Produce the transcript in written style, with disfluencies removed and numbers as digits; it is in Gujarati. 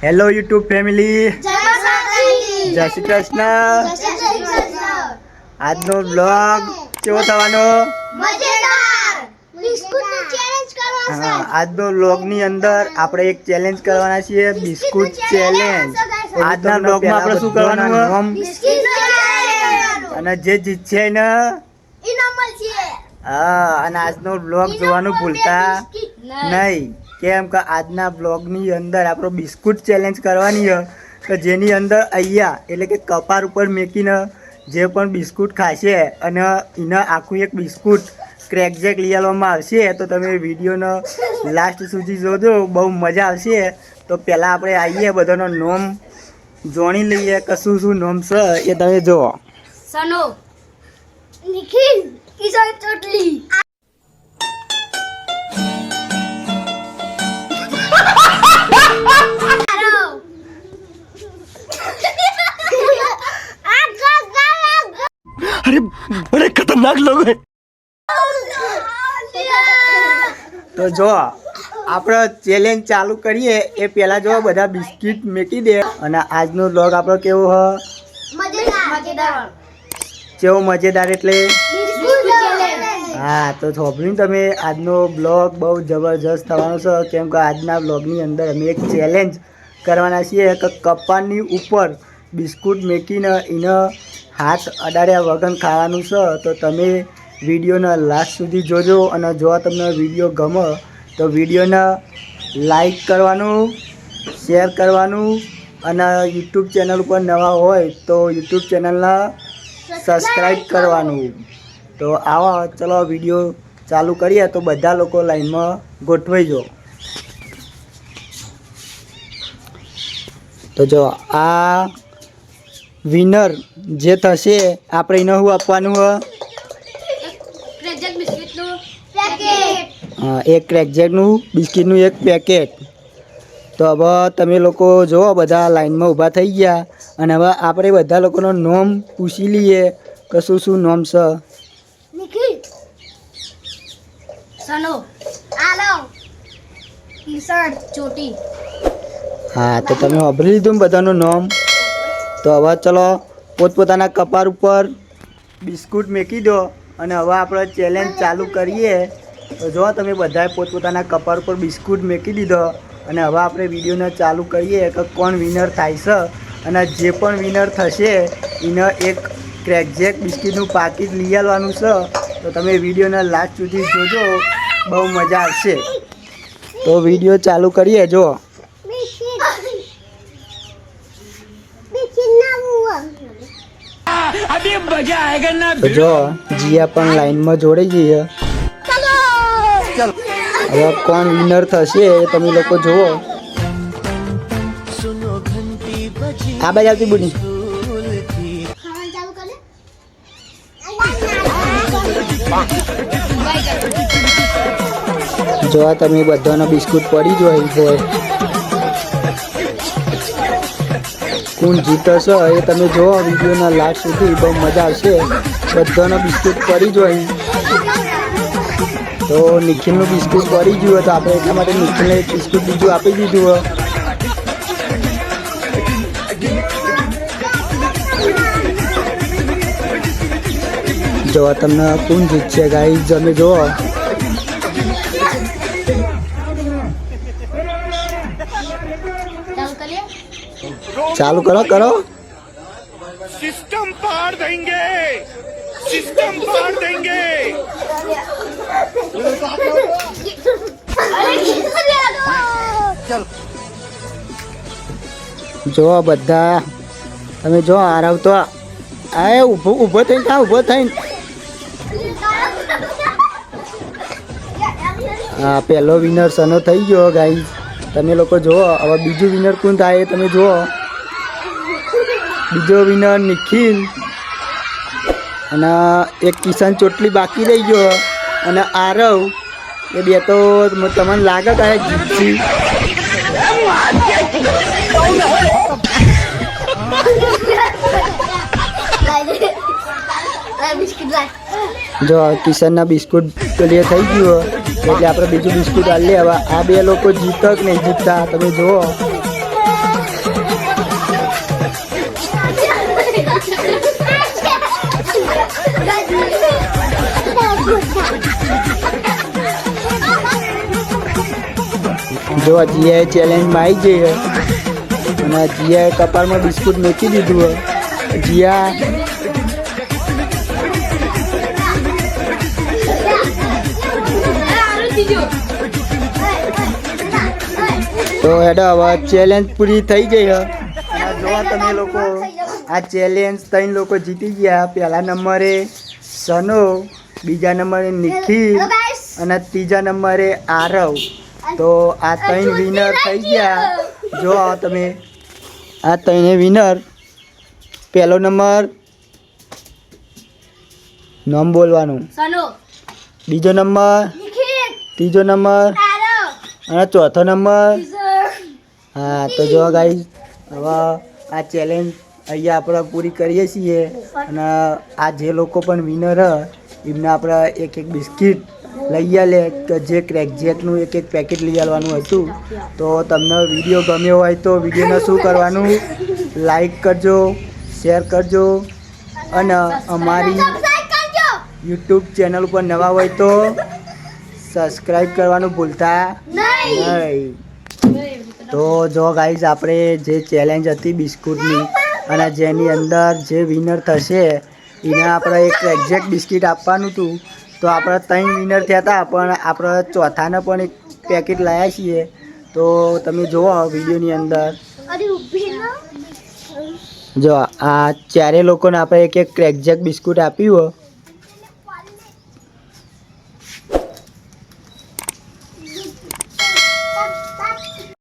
હેલો યુટ્યુબ ફેમિલી, જય શ્રી કૃષ્ણ। આજનો બ્લોગ કેવો થવાનો? આજનો બ્લોગની અંદર આપણે એક ચેલેન્જ કરવાના છીએ, બિસ્કુટ ચેલેન્જ। આજના બ્લોગમાં આપણે શું કરવાનું અને જે જીતશે ને હા, અને આજનો બ્લોગ જોવાનું ભૂલતા નહીં, કેમ કે આજના બ્લોગની અંદર આપણો બિસ્કુટ ચેલેન્જ કરવાની છે કે જેની અંદર અહીંયા એટલે કે કપાર ઉપર મેકીને જે પણ બિસ્કુટ ખાશે અને એને આખું એક બિસ્કુટ ક્રેક જેક લઈ આવવામાં આવશે। તો તમે વિડીયોનો લાસ્ટ સુધી જોજો, બહુ મજા આવશે। તો પહેલાં આપણે આવીએ, બધાનો નોમ જોણી લઈએ કે શું શું નોમ છે એ તમે જુઓ। સનો, નિખિલ, કિશન ચોટલી। अरे बड़े खतरनाक लोग हैं। तो जो આપણે ચેલેન્જ ચાલુ કરીએ એ પહેલા જો બધા બિસ્કિટ મેકી દે અને આજનો વ્લોગ આપણો કેવો હ? મજેદાર, કેવો મજેદાર એટલે બિસ્કુટ ચેલેન્જ। હા, તો સાંભળ્યું તમે, આજનો બ્લોગ બહુ જબરજસ્ત થવાનો છે, કેમ કે આજના બ્લોગની અંદર અમે એક ચેલેન્જ કરવાના છીએ કે કપાળની ઉપર બિસ્કુટ મેકીને એને હાથ અડાડ્યા વગર ખાવાનું છે। તો તમે વિડીયોના લાસ્ટ સુધી જોજો અને જો તમને વિડીયો ગમે તો વિડીયોને લાઈક કરવાનું, શેર કરવાનું અને યુટ્યુબ ચેનલ ઉપર નવા હોય તો યુટ્યુબ ચેનલને સબસ્ક્રાઈબ કરવાનું। તો આવો, ચલો વિડીયો ચાલુ કરીએ। તો બધા લોકો લાઈનમાં ગોઠવાઈ જાઓ। તો જો આ વિનર જે થશે આપણે એને શું આપવાનું હોય? ક્રેકજેક બિસ્કિટનું પેકેટ। હા, એક ક્રેકજેકનું બિસ્કિટનું એક પેકેટ। તો હવે તમે લોકો જુઓ, બધા લાઈનમાં ઊભા થઈ ગયા અને હવે આપણે બધા લોકોનો નોમ પૂછી લઈએ કે શું શું નોમ છે। નિખિલ, સનો, આલમ, કિશન ચોટી। હા, તો તમે સાંભળી લીધું ને બધાનું નામ? તો હવે ચલો પોતપોતાના કપાળ ઉપર બિસ્કુટ મેકી દો અને હવે આપણે ચેલેન્જ ચાલુ કરીએ। તો જો તમે બધાએ પોતપોતાના કપાળ ઉપર બિસ્કુટ મેકી દીધો અને હવે આપણે વિડીયોને ચાલુ કરીએ કે કોણ વિનર થાય છે અને જે પણ વિનર થશે એને એક ક્રેકજેક બિસ્કિટનું પાકીટ લઈ આવવાનું છે। તો તમે વિડીયોને લાસ્ટ સુધી જોજો, બહુ મજા આવશે। તો વિડીયો ચાલુ કરીએ। જો તો જો જીયા પણ લાઈનમાં જોડાઈ જઈએ। હવે કોણ વિનર થશે એ તમે લોકો જુઓ। આ બાજુ આવતી બુની જો તમે બધાનો બિસ્કુટ પડી જ હોય કોણ જીતશે એ તમે જુઓ વિડીયોના લાસ્ટ સુધી, બહુ મજા આવશે। બધાનો બિસ્કુટ પડી જ હોય તો નિખિલનું બિસ્કુટ પડી ગયું તો આપણે એટલા માટે નિખિલને એક બિસ્કુટ બીજું આપી દીધું હોય। જો તમને કોણ જીતશે ગાઈસ તમે જુઓ। ચાલુ કરો કરો। सिस्टम पार देंगे, सिस्टम पार देंगे। જો બધા તમે જો આરવ તો આ ઊભો થઈને ખા, ઊભો થઈને। હા, પહેલો વિનર સનો થઈ ગયો ગાઈસ, તમે લોકો જુઓ। હવે બીજું વિનર કોણ થાય એ તમે જુઓ। બીજો વિનર નિખિલ અને એક કિશન ચોટલી બાકી રહી ગયો અને આરવ, એ બે તો તમને લાગે કે જીતશી। જો કિશનના બિસ્કુટ ક્લિયર થઈ ગયું એટલે આપણે બીજું બિસ્કુટ આલી। હવે આ બે લોકો જીતો કે નહીં જીતતા તમે જુઓ। જો જીયાએ ચેલેન્જમાં આવી જઈએ અને જીયાએ કપાળમાં બિસ્કુટ મૂકી દીધું હોય. જીયા તો હેડો હવે ચેલેન્જ પૂરી થઈ ગઈ છે. અને જો તમે લોકો આ ચેલેન્જ 3 લોકો જીતી ગયા. પહેલા નંબરે સનો, બીજા નંબરે નિખિલ અને ત્રીજા નંબરે આરવ. તો આ 3 વિનર થઈ ગયા. જો તમે આ 3 વિનર. પહેલો નંબર નામ બોલવાનું, સનો, બીજો નંબર, નિખિલ, ત્રીજો નંબર આરવ, અને ચોથો નંબર. કિશોર. હા તો જો ગાઈસ હવે આ ચેલેન્જ અહીંયા આપણે પૂરી કરીએ છીએ. અને આ જે લોકો પણ વિનર એમને આપણે એક બિસ્કિટ લઈ આલે કે જે ક્રેકજેકનું એક પેકેટ લઈ આવવાનું હતું. તો તમને વિડીયો ગમ્યો હોય તો વિડીયોને શું કરવાનું, લાઈક કરજો, શેર કરજો અને અમારી સબસ્ક્રાઇબ કરજો. યુટ્યુબ ચેનલ ઉપર નવા હોય તો સબસ્ક્રાઈબ કરવાનું ભૂલતા નહીં. તો જો ગાઈઝ આપણે જે ચેલેન્જ હતી બિસ્કુટની અને જેની અંદર જે વિનર થશે એને આપણે એક એક્ઝેક્ટ બિસ્કિટ આપવાનું હતું. તો આપણે 3 વિનર થયા હતા પણ આપણે ચોથાને પણ એક પેકેટ લાવ્યા છીએ. તો તમે જુઓ વિડીયોની અંદર. અરે ઊભી ન. જો આ ચારે લોકોને આપણે એક ક્રેકજેક બિસ્કુટ આપ્યું હોય